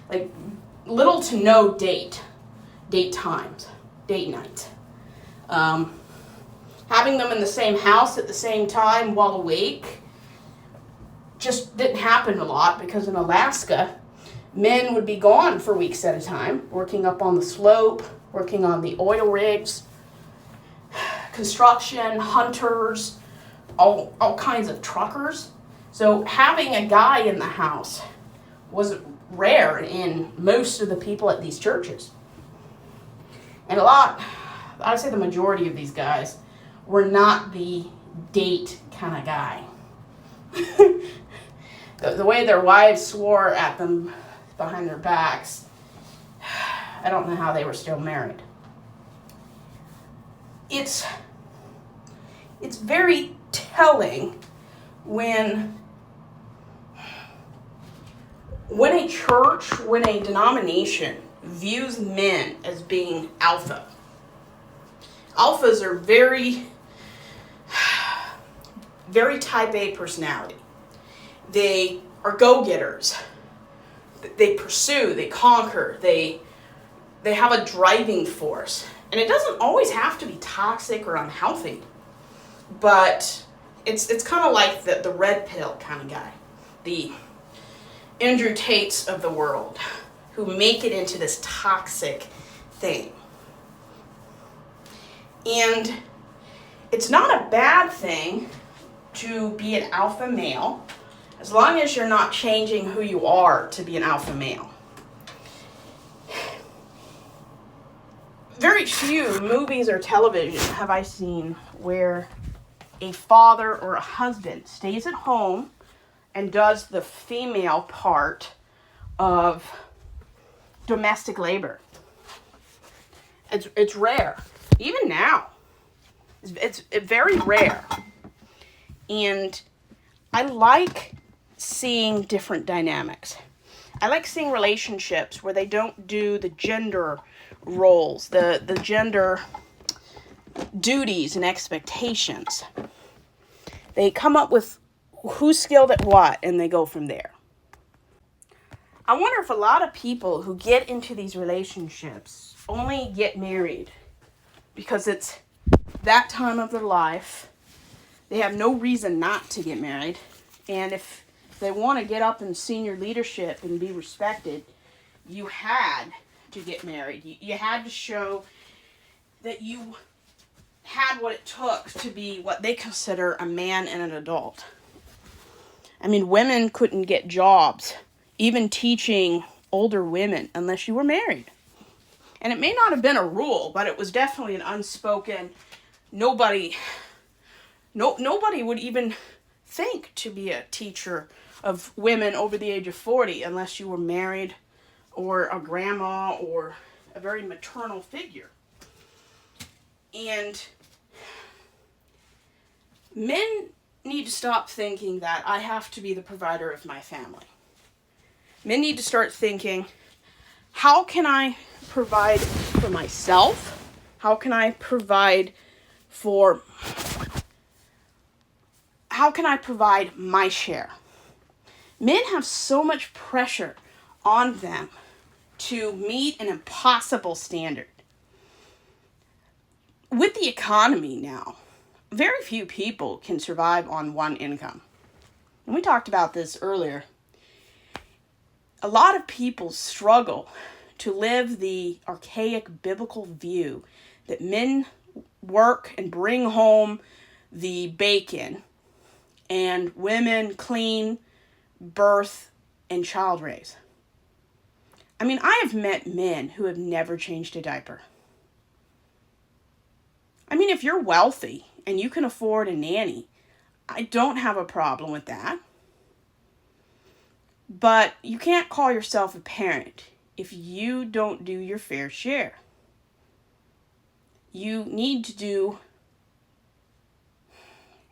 like little to no date times, date nights. Having them in the same house at the same time while awake just didn't happen a lot, because in Alaska, men would be gone for weeks at a time, working up on the slope, working on the oil rigs, construction, hunters, all kinds of truckers. So having a guy in the house was rare in most of the people at these churches. And I'd say the majority of these guys were not the date kind of guy. The way their wives swore at them behind their backs, I don't know how they were still married. It's very telling when a church, when a denomination views men as being alpha. Alphas are very, very type A personality. They are go-getters. They pursue, they conquer, they have a driving force. And it doesn't always have to be toxic or unhealthy, but it's kind of like the red pill kind of guy, the Andrew Tates of the world, who make it into this toxic thing. And it's not a bad thing to be an alpha male, as long as you're not changing who you are to be an alpha male. Very few movies or television have I seen where a father or a husband stays at home and does the female part of domestic labor. It's rare. Even now, it's very rare. And I like seeing different dynamics. I like seeing relationships where they don't do the gender roles, the gender duties and expectations. They come up with who's skilled at what, and they go from there. I wonder if a lot of people who get into these relationships only get married because it's that time of their life. They have no reason not to get married. And if they want to get up in senior leadership and be respected, you had to get married. You had to show that you had what it took to be what they consider a man and an adult. I mean, women couldn't get jobs, even teaching older women, unless you were married. And it may not have been a rule, but it was definitely an unspoken, nobody would even think to be a teacher of women over the age of 40 unless you were married or a grandma or a very maternal figure. And men need to stop thinking that I have to be the provider of my family. Men need to start thinking, how can I provide for myself? How can I provide my share? Men have so much pressure on them to meet an impossible standard. With the economy now, very few people can survive on one income. And we talked about this earlier. A lot of people struggle to live the archaic biblical view that men work and bring home the bacon and women clean, birth, and child raise. I mean, I have met men who have never changed a diaper. I mean, if you're wealthy and you can afford a nanny, I don't have a problem with that. But you can't call yourself a parent if you don't do your fair share. You need to do,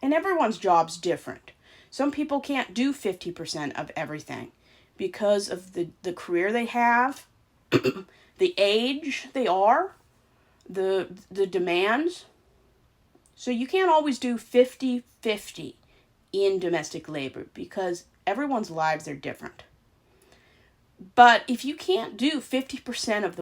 and everyone's job's different. Some people can't do 50% of everything because of the career they have, the age they are, the demands. So you can't always do 50-50 in domestic labor because everyone's lives are different. But if you can't do 50% of